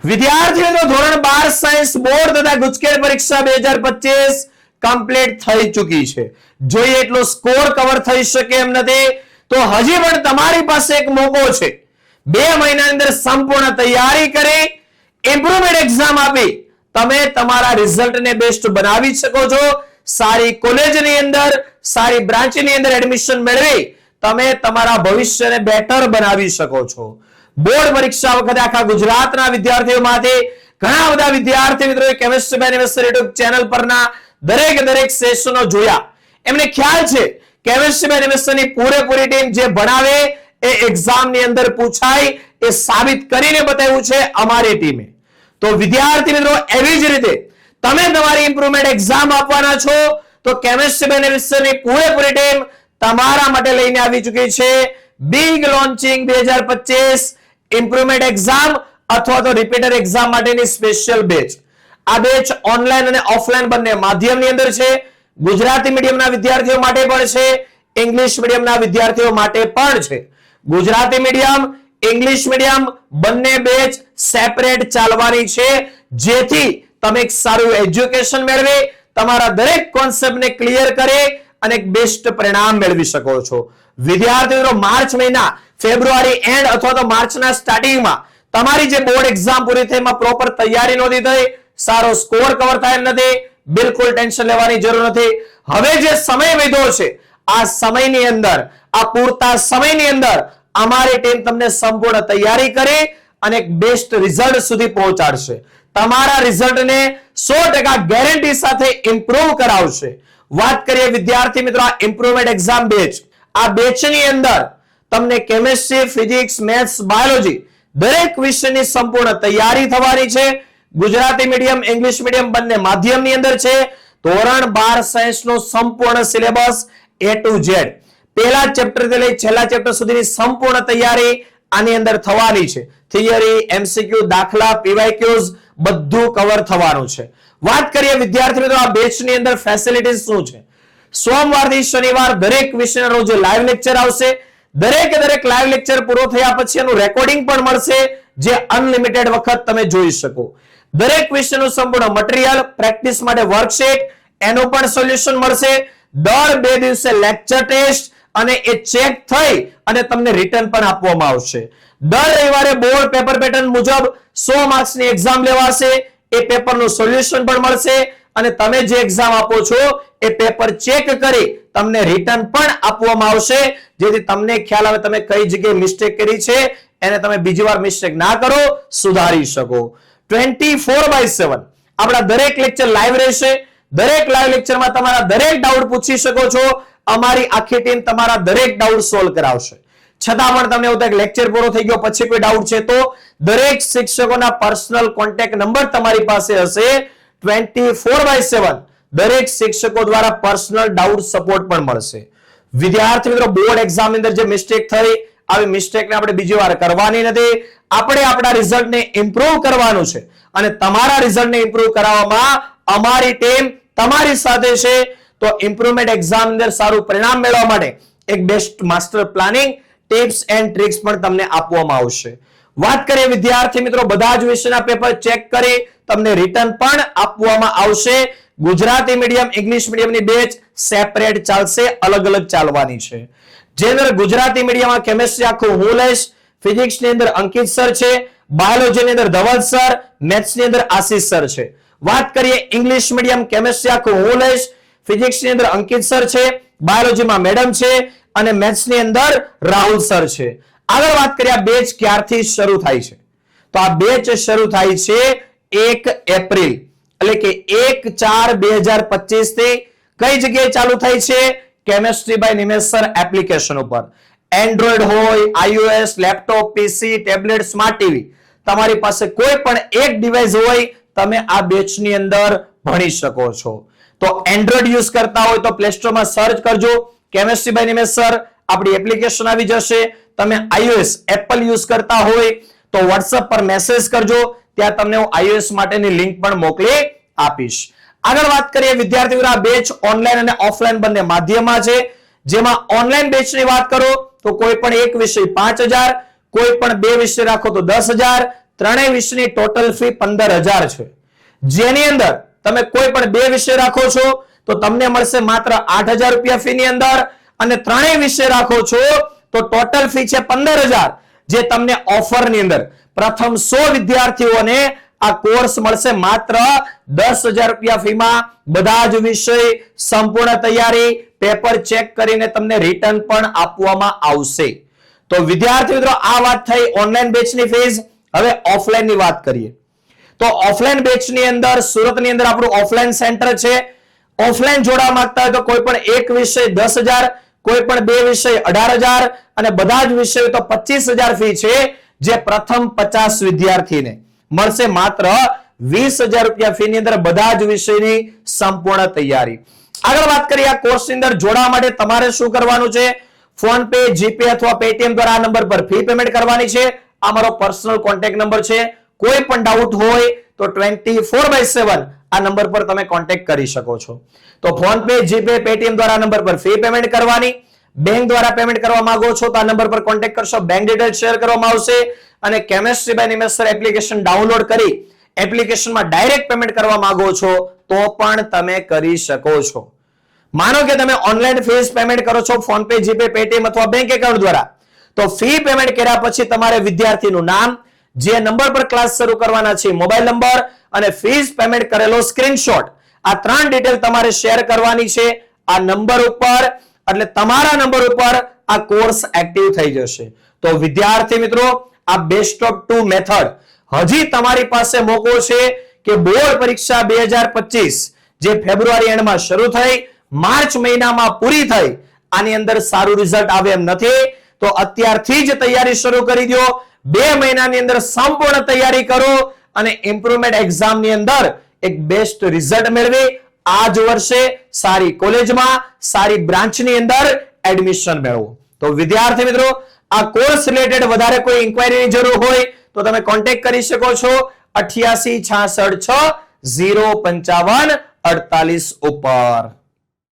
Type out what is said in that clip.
વિદ્યાર્થી મિત્રો ધોરણ 12 સાયન્સ બોર્ડ તથા ગુજકેટ પરીક્ષા 2025 કમ્પ્લીટ થઈ ચૂકી છે. જોઈએ એટલો સ્કોર કવર થઈ શકે એમ નથી, તો હજી પણ તમારી પાસે એક મોકો છે. 2 મહિનાની અંદર સંપૂર્ણ તૈયારી કરી ઇમ્પ્રુવમેન્ટ એક્ઝામ આપી તમે તમારા રિઝલ્ટને બેસ્ટ બનાવી શકો છો. સારી કોલેજની અંદર, સારી બ્રાન્ચની અંદર એડમિશન મેળવી તમે તમારા ભવિષ્યને બેટર બનાવી શકો છો. બોર્ડ પરીક્ષા વખતે આખા ગુજરાતના વિદ્યાર્થીઓ માટે ઘણા બધા વિદ્યાર્થી મિત્રોએ chemistry by Nimesh YouTube channel પરના દરેક સેશનો જોયા. એમને ખ્યાલ છે કેમિસ્ટ્રી બાય નિમેષની પૂરેપૂરી ટીમ જે ભણાવે એ એક્ઝામની અંદર પૂછાય એ સાબિત કરીને બતાવ્યું છે અમારી ટીમે. તો વિદ્યાર્થી મિત્રો એવી જ રીતે તમે તમારી ઇમ્પ્રુવમેન્ટ એક્ઝામ આપવાના છો તો કેમિસ્ટ્રી બાય નિમેષની પૂરેપૂરી ટીમ તમારા માટે લઈને આવી ચૂકી છે બિગ લોન્ચિંગ 2025 ઇમ્પ્રુવમેન્ટ એક્ઝામ અથવા તો રિપીટર એક્ઝામ માટેની સ્પેશિયલ બેચ. આ બેચ ઓનલાઈન અને ઓફલાઈન બંને માધ્યમની અંદર છે. ગુજરાતી મીડિયમના વિદ્યાર્થીઓ માટે પણ છે, ઇંગ્લિશ મીડિયમના વિદ્યાર્થીઓ માટે પણ છે. ગુજરાતી મીડિયમ, ઇંગ્લિશ મીડિયમ બંને બેચ સેપરેટ ચાલવાની છે, જેથી તમે એક સારું એજ્યુકેશન મેળવી તમારા દરેક કોન્સેપ્ટને ક્લિયર કરી અને એક બેસ્ટ પરિણામ મેળવી શકો છો. વિદ્યાર્થીઓ માર્ચ મહિના, ફેબ્રુઆરી એન્ડ અથવા તો માર્ચના સ્ટાર્ટિંગમાં તમારી જે બોર્ડ એક્ઝામ પૂરી થઈ એમાં પ્રોપર તૈયારી નહોતી થઈ, સારો સ્કોર કવર થાય એમ નથી, બિલકુલ ટેન્શન લેવાની જરૂર નથી. હવે જે સમય વધ્યો છે આ સમયની અંદર, આ પૂરતા સમયની અંદર અમારી ટીમ તમને સંપૂર્ણ તૈયારી કરી અને એક બેસ્ટ રિઝલ્ટ સુધી પહોંચાડશે. તમારા રિઝલ્ટને 100% ગેરંટી સાથે ઇમ્પ્રૂવ કરાવશે. વાત કરીએ વિદ્યાર્થી મિત્રો આ ઇમ્પ્રુવમેન્ટ એક્ઝામ બેચ, આ બેચની અંદર તમને કેમિસ્ટ્રી, ફિઝિક્સ, મેથ્સ, બાયોલોજી દરેક વિષયની સંપૂર્ણ તૈયારી થવાની છે. ગુજરાતી મીડિયમ, ઇંગ્લિશ મીડિયમ બંને માધ્યમની અંદર છે. ધોરણ 12 સાયન્સનો સંપૂર્ણ સિલેબસ A to Z, પહેલા ચેપ્ટરથી લઈ છેલ્લા ચેપ્ટર સુધીની સંપૂર્ણ તૈયારી આની અંદર થવાની છે. થિયરી, એમસીક્યુ, દાખલા, પીવાયક્યુઝ બધું કવર થવાનું છે. વાત કરીએ વિદ્યાર્થી મિત્રો આ બેચની અંદર ફેસિલિટીઝ શું છે. સોમવારથી શનિવાર દરેક વિષયના રોજ લાઈવ લેક્ચર આવશે. દરેક લાઈવ લેક્ચર પૂરો થયા પછી એનું રેકોર્ડિંગ પણ મળશે, જે અનલિમિટેડ વખત તમે જોઈ શકો. દરેક વિષયનું સંપૂર્ણ મટીરીયલ, પ્રેક્ટિસ માટે વર્કશીટ, એનું પણ સોલ્યુશન મળશે. દર 2 દિવસે લેક્ચર ટેસ્ટ અને એ ચેક થઈ અને તમને રિટર્ન પણ આપવામાં આવશે. દર રવિવારે બોર્ડ પેપર પેટર્ન મુજબ 100 માર્ક્સની એક્ઝામ લેવાશે. એ પેપરનું સોલ્યુશન પણ મળશે અને તમે જે એક્ઝામ આપો છો એ પેપર ચેક કરી તમને રિટર્ન પણ આપવામાં આવશે, જેથી તમને ખ્યાલ આવે તમે કઈ જગ્યાએ મિસ્ટેક કરી છે એને તમે બીજી વાર મિસ્ટેક ના કરો, સુધારી શકો. 24/7 આપણા દરેક લેક્ચર લાઈવ રહેશે. દરેક લાઈવ લેક્ચરમાં તમારા દરેક ડાઉટ પૂછી શકો છો. અમારી આખી ટીમ તમારા દરેક ડાઉટ સોલ્વ કરાવશે. છતાં પણ તમને એવું થાય કે લેક્ચર પૂરો થઈ ગયો પછી કોઈ ડાઉટ છે તો દરેક શિક્ષકોના પર્સનલ કોન્ટેક્ટ નંબર તમારી પાસે હશે. 24/7 દરેક શિક્ષકો દ્વારા પર્સનલ ડાઉટ સપોર્ટ પણ મળશે. વિદ્યાર્થી મિત્રો બોર્ડ એક્ઝામ ની અંદર જે મિસ્ટેક થઈ, આવી મિસ્ટેકને આપણે બીજી વાર કરવાની નથી. આપણે આપણા રિઝલ્ટને ઇમ્પ્રૂવ કરવાનું છે અને તમારા રિઝલ્ટને ઇમ્પ્રૂવ કરાવવામાં અમારી ટીમ તમારી સાથે છે. તો ઇમ્પ્રુવમેન્ટ એક્ઝામ અંદર સારું પરિણામ મેળવવા માટે એક best master planning, tips and tricks પણ તમને આપવામાં આવશે. વાત કરીએ વિદ્યાર્થી મિત્રો બધા જ વિષયના પેપર ચેક કરી તમને રિટર્ન પણ આપવામાં આવશે. ગુજરાતી મીડિયમ, ઇંગ્લિશ મીડિયમની બેચ સેપરેટ ચાલશે, અલગ ચાલવાની છે. જે અંદર ગુજરાતી મીડિયમમાં કેમિસ્ટ્રી આખું હું લઈશ, ફિઝિક્સની અંદર અંકિત સર છે, બાયોલોજીની અંદર ધવલ સર, મેથ્સની અંદર આશીષ સર છે. વાત કરીએ ઇંગ્લિશ મીડિયમ કેમિસ્ટ્રી આખું હું લઈશ, ફિઝિક્સની અંદર અંકિત સર છે, બાયોલોજીમાં મેડમ છે અને મેથ્સની અંદર રાહુલ સર છે. આગળ વાત કરીએ આ બેચ ક્યારથી શરૂ થાય છે, તો આ બેચ શરૂ થાય છે 1 એપ્રિલ એટલે કે 1/4/2025 થી. કઈ જગ્યાએ ચાલુ થાય છે? Chemistry by Nimesh sir application ઉપર. એન્ડ્રોઈડ હોય, iOS, laptop, PC, tablet, smart TV તમારી પાસે કોઈ પણ એક ડિવાઇસ હોય તમે આ બેચની અંદર ભણી શકો છો. તો એન્ડ્રોઈડ યુઝ કરતા હોય તો પ્લે સ્ટોરમાં સર્ચ કરજો કેમિસ્ટ્રી બાય નિમેષ સર, આપણી એપ્લિકેશન આવી જશે. તમે iOS એપલ યુઝ કરતા હોય તો WhatsApp પર મેસેજ કરજો, ત્યાં તમને હું iOS માટેની લિંક પણ મોકલી આપીશ. આગળ વાત કરીએ વિદ્યાર્થી મિત્રો આ બેચ ઓનલાઈન અને ઓફલાઈન બંને માધ્યમમાં છે. જેમાં ઓનલાઈન બેચની વાત કરો તો કોઈ પણ એક વિષય 5000, કોઈ પણ 2 વિષય રાખો તો 10,000, ત્રણેય વિષયની ટોટલ ફી 15,000 છે, જેની અંદર તમે કોઈ પણ બે વિષય રાખો છો તો તમને મળશે માત્ર 8,000 રૂપિયા ફી ની અંદર, અને ત્રણેય વિષય રાખો છો તો ટોટલ ફી છે 15,000, જે તમને ઓફર ની અંદર પ્રથમ 100 વિદ્યાર્થીઓને આ કોર્સ મળશે માત્ર 10,000 રૂપિયા ફીમાં. બધા જ વિષય સંપૂર્ણ તૈયારી, પેપર ચેક કરીને તમને રિટર્ન પણ આપવામાં આવશે. તો વિદ્યાર્થી મિત્રો, આ વાત થઈ ઓનલાઈન બેચની ફીસ. હવે ઓફલાઈન ની વાત કરીએ તો ઓફલાઈન બેચની અંદર સુરતની અંદર આપણું ઓફલાઈન સેન્ટર છે. ઓફલાઈન જોડાવા માંગતા હોય તો કોઈ પણ એક વિષય 10,000, કોઈ પણ બે વિષય 18,000 અને બધા જ વિષયો તો 25,000 ફી છે, જે પ્રથમ 50 વિદ્યાર્થીને મળશે માત્ર 20,000 રૂપિયા ફી ની અંદર બધા જ વિષયની સંપૂર્ણ તૈયારી. આગળ વાત કરીએ આ કોર્સની અંદર જોડાવા માટે તમારે શું કરવાનું છે? ફોન પે, જીપે અથવા પેટીએમ દ્વારા આ નંબર પર ફી પેમેન્ટ કરવાની છે. આ મારો પર્સનલ કોન્ટેક્ટ નંબર છે. કોઈ પણ ડાઉટ હોય તો 24/7 આ નંબર પર તમે કોન્ટેક્ટ કરી શકો છો. તો ફોન પે, જીપે, પેટીએમ દ્વારા આ નંબર પર ફી પેમેન્ટ કરવાની. બેંક દ્વારા પેમેન્ટ કરવા માંગો છો તો આ નંબર પર કોન્ટેક્ટ કરશો, બેંક ડિટેલ શેર કરવામાં આવશે, અને chemistry by Nimesh sir application download કરી એપ્લિકેશનમાં ડાયરેક્ટ પેમેન્ટ કરવા માંગો છો તો પણ તમે કરી શકો છો. માનો કે તમે ઓનલાઈન ફીસ પેમેન્ટ કરો છો ફોન પે, જીપે, પેટીએમ અથવા બેંક એકાઉન્ટ દ્વારા, તો ફી પેમેન્ટ કર્યા પછી તમારે વિદ્યાર્થીનું નામ, જે નંબર પર ક્લાસ શરૂ કરવાના છે મોબાઈલ નંબર અને ફીસ પેમેન્ટ કરેલો સ્ક્રીનશોટ, આ ત્રણ ડિટેલ તમારે શેર કરવાની છે આ નંબર ઉપર. એટલે તમારા નંબર ઉપર આ કોર્સ એક્ટિવ થઈ જશે. તો વિદ્યાર્થી મિત્રો, આ બેસ્ટ ઓફ 2 મેથડ હજી તમારી પાસે મોકો છે કે બોર્ડ પરીક્ષા 2025 જે ફેબ્રુઆરી એન્ડમાં શરૂ થઈ, માર્ચ મહિનામાં પૂરી થઈ, આની અંદર સારું રિઝલ્ટ આવે એમ નથી. તો અત્યારથી જ તૈયારી શરૂ કરી દો. 2 મહિનાની અંદર સંપૂર્ણ તૈયારી કરો અને ઇમ્પ્રુવમેન્ટ એક્ઝામની અંદર એક બેસ્ટ રિઝલ્ટ મેળવી આ જ વર્ષે સારી કોલેજમાં, સારી બ્રાન્ચની અંદર એડમિશન મેળવો. તો વિદ્યાર્થી મિત્રો, આ કોર્સ રિલેટેડ વધારે કોઈ ઇન્ક્વાયરીની જરૂર હોય તો તમે કોન્ટેક્ટ કરી શકો છો 88 66 6 055 48 ઉપર.